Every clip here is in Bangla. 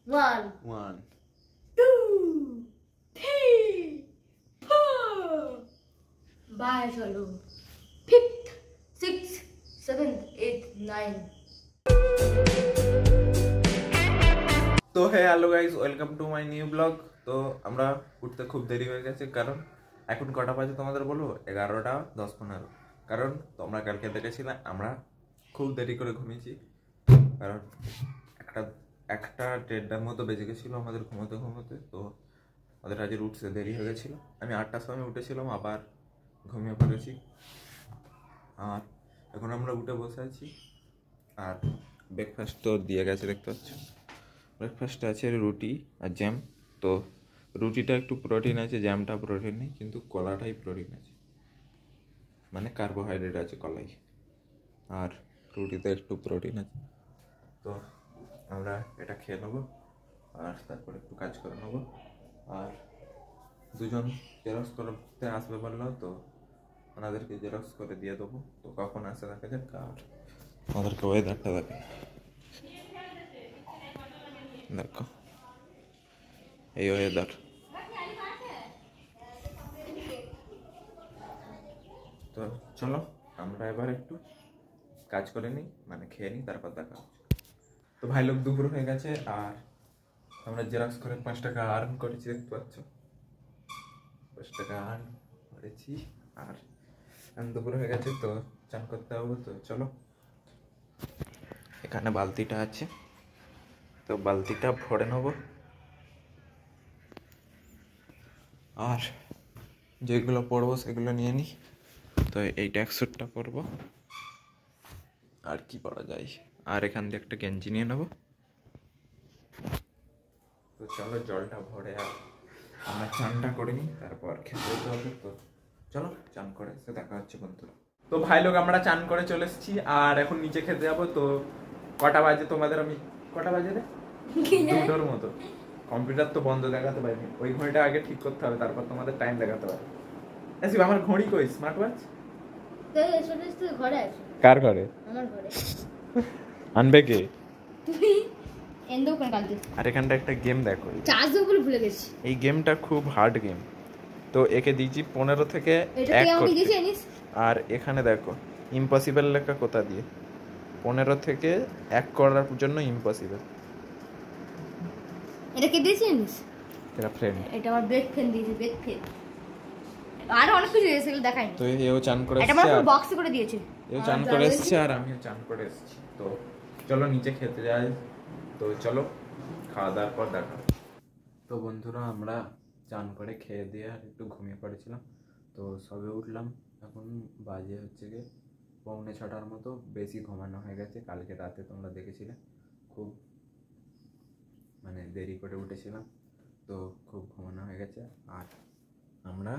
One, 1 two, three, four. Bye, chalo. Fifth, sixth, seventh, eighth, ninth. তো hello guys, welcome to my new blog. তো আমরা উঠতে খুব দেরি হয়ে গেছে, কারণ এখন কটা বাজে তোমাদের বলবো, 11:10-15। কারণ তোমরা কালকে দেখেছিলে আমরা খুব দেরি করে ঘুমিয়েছি, কারণ একটা 1:30টার মতো বেজে গেছিলো আমাদের ঘুমোতে ঘুমোতে। তো আমাদের আজ উঠতে দেরি হয়ে গেছিলো। আমি 8টার সময় উঠেছিলাম, আবার ঘুমিয়ে পড়েছি। আর এখন আমরা উঠে বসে আছি। আর ব্রেকফাস্ট তো দিয়ে গেছে, দেখতে পাচ্ছ। ব্রেকফাস্টে আছে রুটি আর জ্যাম। তো রুটিটা একটু প্রোটিন আছে, জ্যামটা প্রোটিন নেই, কিন্তু কলাটাই প্রোটিন আছে, মানে কার্বোহাইড্রেট আছে কলাই, আর রুটিতে একটু প্রোটিন আছে। তো আমরা এটা খেয়ে নেবো, আর তারপরে একটু কাজ করে নেবো। আর দুজন জেরক্স করতে আসবে বললো, তো ওনাদেরকে জেরক্স করে দিয়ে দেবো। তো কখন আসে দেখা যাক। আর ওদেরকে ওয়েদারটা দেখে দেখো, এই ওয়েদার। তো চলো আমরা এবার একটু কাজ করে নিই, মানে খেয়ে নিই, তারপর দেখা হচ্ছে। তো ভাই লোক দুপুর হয়ে গেছে, আর আমরা জেরক্স করে 5 টাকা আর্ন করেছি, দেখতে পাচ্ছ। 5 টাকা আর্ন করেছি। আর দুপুর হয়ে গেছে, তো চান করতে হবে। তো চলো, এখানে বালতিটা আছে, তো বালতিটা ভরে নেবো। আর যেগুলো পরবো সেগুলো নিয়ে নিই। তো এই ট্যাক্সুটটা পরবো, আর কি পরা যায়। আর এখান দিয়ে একটা গেঞ্জি নিয়ে নেবো। তো চলো জলটা ভরে আর আমরা চানটা করে নিই, তারপর খেতে যেতে হবে। তো চলো চান করে এসে দেখা হচ্ছে বন্ধুরা। তো ভাই লোক আমরা চান করে চলে এসেছি, আর এখন নিচে খেতে যাবো। তো কটা বাজে তোমাদের আমি, কটা বাজে রে, 2টোর মতো। কম্পিউটার তো বন্ধ দেখাতে পারিনি, ওই ঘড়িটা আগে ঠিক করতে হবে, তারপর তোমাদের টাইম দেখাতে পারবে। আসিব আমার ঘড়ি কই, স্মার্ট ওয়াচ ঘরে আছে। কার ঘরে? আমার ঘরে। আনবে কে? তুই এন্ডো করে কালকে। আর এখানটা একটা গেম দেখো, চার্জ দেবো বলে ভুলে গেছি। এই গেমটা খুব হার্ড গেম। তো একে দিয়েছি 15 থেকে 1 করতে। আর এখানে দেখো ইম্পসিবল লেখা কোথা দিয়ে, 15 থেকে 1 করার জন্য ইম্পসিবল। এটা কে দিয়েছিস? এটা ফ্রেন্ড। এটা আমার বেস্ট ফ্রেন্ড দিয়েছে, বেস্ট ফ্রেন্ড। আর অনেক কিছু দিয়েছে, সেগুলো দেখাইনি। তো এও চান করে এটা এসেছে, আমার বক্স করে দিয়েছে। এও চান করে এসেছে, আর আমিও চান করে এসেছি। তো চলো নিচে খেতে যাই। তো চলো খাওয়া দাওয়ার পর দেখা হবে। তো বন্ধুরা আমরা চান করে খেয়ে দিয়ে আর একটু ঘুমিয়ে পড়েছিলাম। তো সবে উঠলাম, এখন বাজে হচ্ছে গিয়ে 6:45 মতো। বেশি ঘুমানো হয়ে গেছে, কালকে রাতে তোমরা দেখেছিলে খুব মানে দেরি করে উঠেছিলাম, তো খুব ঘুমানো হয়ে গেছে। আর আমরা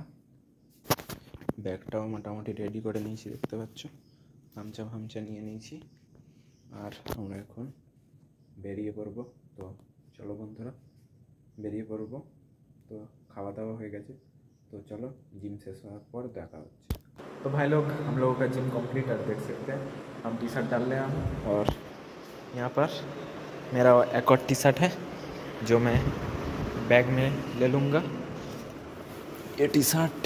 ব্যাগটাও মোটামুটি রেডি করে নিয়েছি, দেখতে পাচ্ছ। গামছা ফামছা নিয়ে নিয়েছি, আর আমরা এখন বেরিয়ে পড়বো। তো চলো বন্ধুরা বেরিয়ে পড়বো। तो खावा दावा हो गया, तो चलो जिम शेष होने पर देखा होच्छे। तो भाई लोग हम लोगों का जिम कंप्लीट है, देख सकते हैं। हम टी शर्ट डाल रहे हैं, और यहाँ पर मेरा एक और टी शर्ट है जो मैं बैग में ले लूँगा। ये टी शर्ट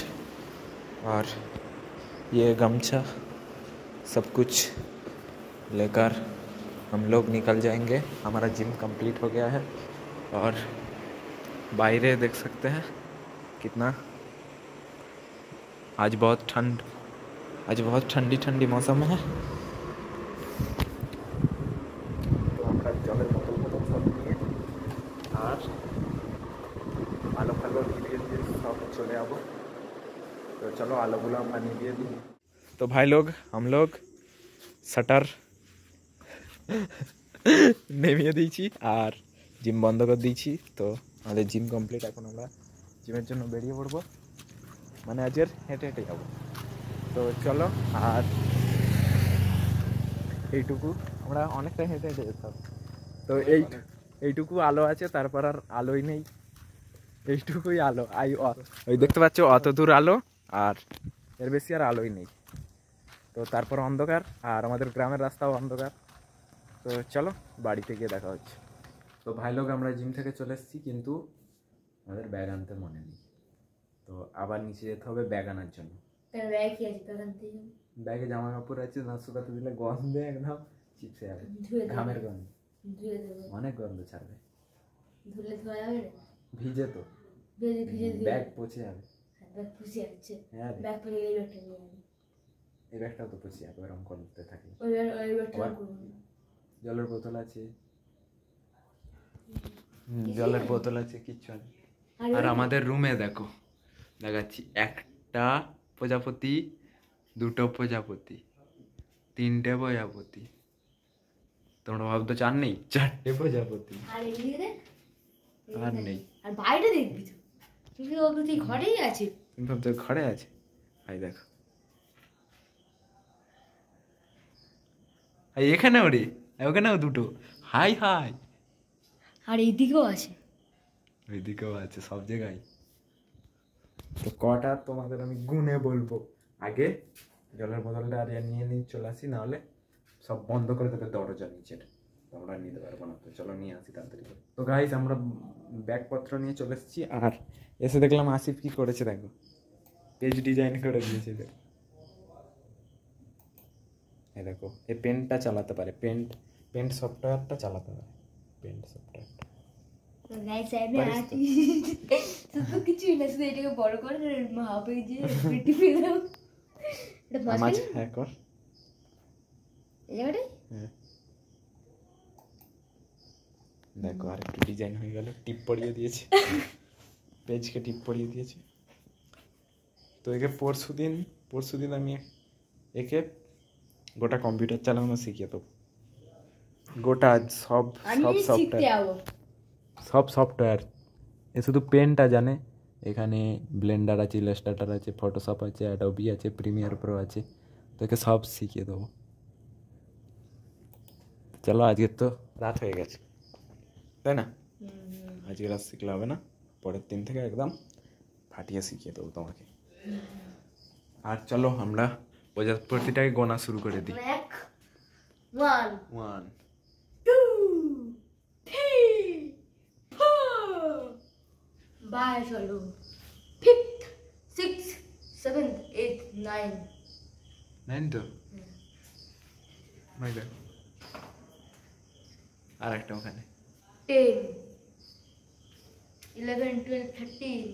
और ये गमछा सब कुछ लेकर हम लोग निकल जाएंगे। हमारा जिम कंप्लीट हो गया है, और बाहर देख सकते हैं कितना आज बहुत ठंडी ठंडी मौसम है। तो আমরা জলের বোতল সব নিয়ে আর আলো ফালো নিভিয়ে দিয়ে সব চলে যাবো। तो चलो आलोগুলো আমরা নিভিয়ে দিই। तो भाई लोग हम लोग शटर নেভিয়ে দিয়েছি আর জিম বন্ধ করে দিয়েছি। তো আমাদের জিম কমপ্লিট, এখন আমরা জিমের জন্য বেরিয়ে পড়বো, মানে আজকের হেঁটে হেঁটে যাবো। তো চলো, আর এইটুকু আমরা অনেকটা হেঁটে হেঁটে যেতাম। তো এইটুকু আলো আছে, তারপর আর আলোই নেই, এইটুকুই আলো। ওই দেখতে পাচ্ছ অত দূর আলো, আর এর বেশি আর আলোই নেই। তো তারপর অন্ধকার, আর আমাদের গ্রামের রাস্তাও অন্ধকার। তো চলো বাড়িতে গিয়ে দেখা হচ্ছে। তো ভাই লোক আমরা জিম থেকে চলে এসেছি, কিন্তু আমাদের ব্যাগ আনতে মনে নেই। তো আবার নিচে যেতে হবে ব্যাগ আনার জন্য। ব্যাগে জামা কাপড় আছে, না শুকাতে দিলে গন্ধে একদম চিপসে যাবে, ঘামের গন্ধ, অনেক গন্ধ ছাড়বে। ভিজে তো ব্যাগ পচে যাবে। হ্যাঁ এই ব্যাগটাও তো পচে যাবে এরকম করতে থাকলে। জলের বোতল আছে, জলের বোতল আছে, কিচ্ছু নেই। আর আমাদের রুমে দেখো দেখাচ্ছি, একটা প্রজাপতি, দুটো প্রজাপতি, তিনটে প্রজাপতি। তোমরা ভাবতো চার নেই, চারটে প্রজাপতি। আর নেই। আর বাইরে দেখবি তো, তুই ঘরেই আছে। তুমি ভাবছো ঘরে আছে? ভাই দেখো এখানেও রে, ওখানেও দুটো। High high. আর এইদিকেও আছে, ওইদিকেও আছে, সব জায়গায়। তো কটা তোমাদের আমি গুনে বলবো। আগে জলের বোতলটা আর নিয়ে চলে আসি, নাহলে সব বন্ধ করে দেবে দরজা নিচের, তোমরা নিতে পারবো না। তো চলো নিয়ে আসি তাড়াতাড়ি করে। তো গাইস আমরা ব্যাগপত্র নিয়ে চলে এসেছি, আর এসে দেখলাম আসিফ কি করেছে দেখো, পেজ ডিজাইন করে দিয়েছে। এই দেখো, এই পেনটা চালাতে পারে, পেন্ট সফটওয়্যারটা চালাতে পারে, পেন্ট সফটওয়্যারটা। কিছুই না, শুধু এটাকে বড় করে হ্যাঁ কর। দেখো আর একটু ডিজাইন হয়ে গেল, টিপ পরিয়ে দিয়েছে, পেজকে টিপ পরিয়ে দিয়েছে। তো একে পরশুদিন আমি একে গোটা কম্পিউটার চালানো শিখিয়ে দেবো, গোটা সব সফটওয়্যার। এ শুধু পেনটা জানে, এখানে ব্লেন্ডার আছে, ইলাস্ট্রেটর আছে, ফটোশপ আছে, অ্যাডোবি আছে, প্রিমিয়ার প্রো আছে। তোকে সব শিখিয়ে দেবো। চলো আজকে তো রাত হয়ে গেছে, তাই না? আজকে রাত শিখলে হবে না, পরের দিন থেকে একদম ফাটিয়ে শিখিয়ে দেবো তোমাকে। আর চলো আমরা প্রজাপতিটাকে গোনা শুরু করে দিই। 1 1 2 3 4 বাই চলো 5th 6th 7th 8th 9 9 তো মাইদা। আর একটা ওখানে 10 11 12 13 14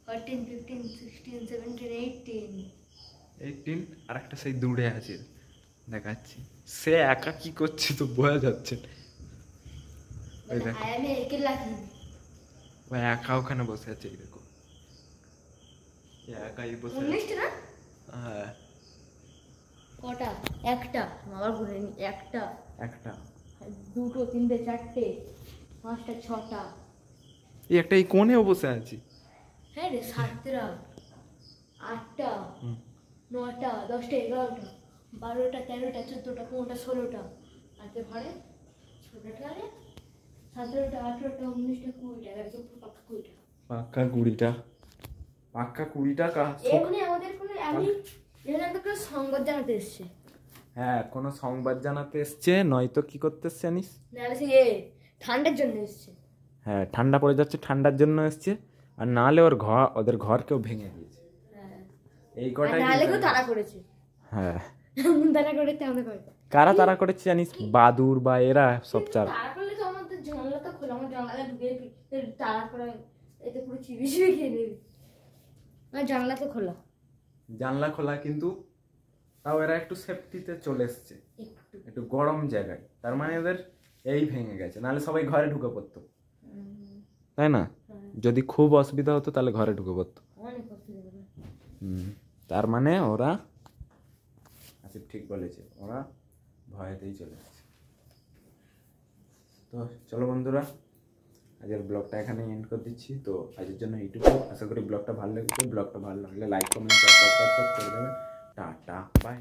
15 16 17 18 আর একটা সেই দূরে আছে, দেখাচ্ছি। সে একা কি করছে তো বোঝা যাচ্ছে। ওই দেখো ওই একা ওখানে বসে আছে, এই দেখো একাই বসে আছে। হ্যাঁ কটা? একটা, আবার ঘুরে নি। একটা, দুটো, তিনটে, চারটে, পাঁচটা, ছটা। এই একটা এই কোণেও বসে আছি। হ্যাঁ রে, 7টা, 8টা, 9টা, 10টা, 11টা, 12টা, 13টা, 14টা, 15টা, 16টা। আজকে ঘরে ছোটটা রে 17টা, 18টা, 19টা, 20টা, একদম পাক্কা 20টা। পাক্কা 20টা এখানে আমাদের কোনো আমি এখানে একটা সংবাদ জানাতে এসছে। হ্যাঁ, কোনো সংবাদ জানাতে এসছে, নয়তো কি করতে এসছে জানিস? ঠান্ডার জন্য এসছে। হ্যাঁ, ঠান্ডা পড়ে যাচ্ছে, ঠান্ডার জন্য এসছে। আর নাহলে ওদের ঘর কেউ ভেঙে দিয়েছে। এই কটাই তারা করেছে। হ্যাঁ, তারা করেছে আমাদের করে। কারা তারা করেছে জানিস? বাদুর বা এরা সব চার। তারা করলে তো আমাদের জানলা তো খোলা, আমার জানলা ঢুকে তারা করে এতে পুরো চিবি চিবি খেয়ে নেবে। আমার জানলা তো খোলা, জানলা খোলা, কিন্তু তাও এরা একটু সেফটিতে চলে এসছে, একটু গরম জায়গায়। তার মানে ওদের এই ভেঙে গেছে, নাহলে সবাই ঘরে ঢুকে পড়তো, তাই না? যদি খুব অসুবিধা হতো তাহলে ঘরে ঢুকে পড়তো। তার মানে ওরা আসিফ ঠিক বলেছে, ওরা ভয়েতেই চলে এসছে। তো চলো বন্ধুরা, আজকের ব্লগটা এখানে এন্ড করে দিচ্ছি। তো আজকের জন্য এইটুকু। আশা করি ব্লগটা ভালো লেগেছে। ব্লগটা ভালো লাগলে লাইক, কমেন্ট, সাবস্ক্রাইব করে দেবেন। Tata, by.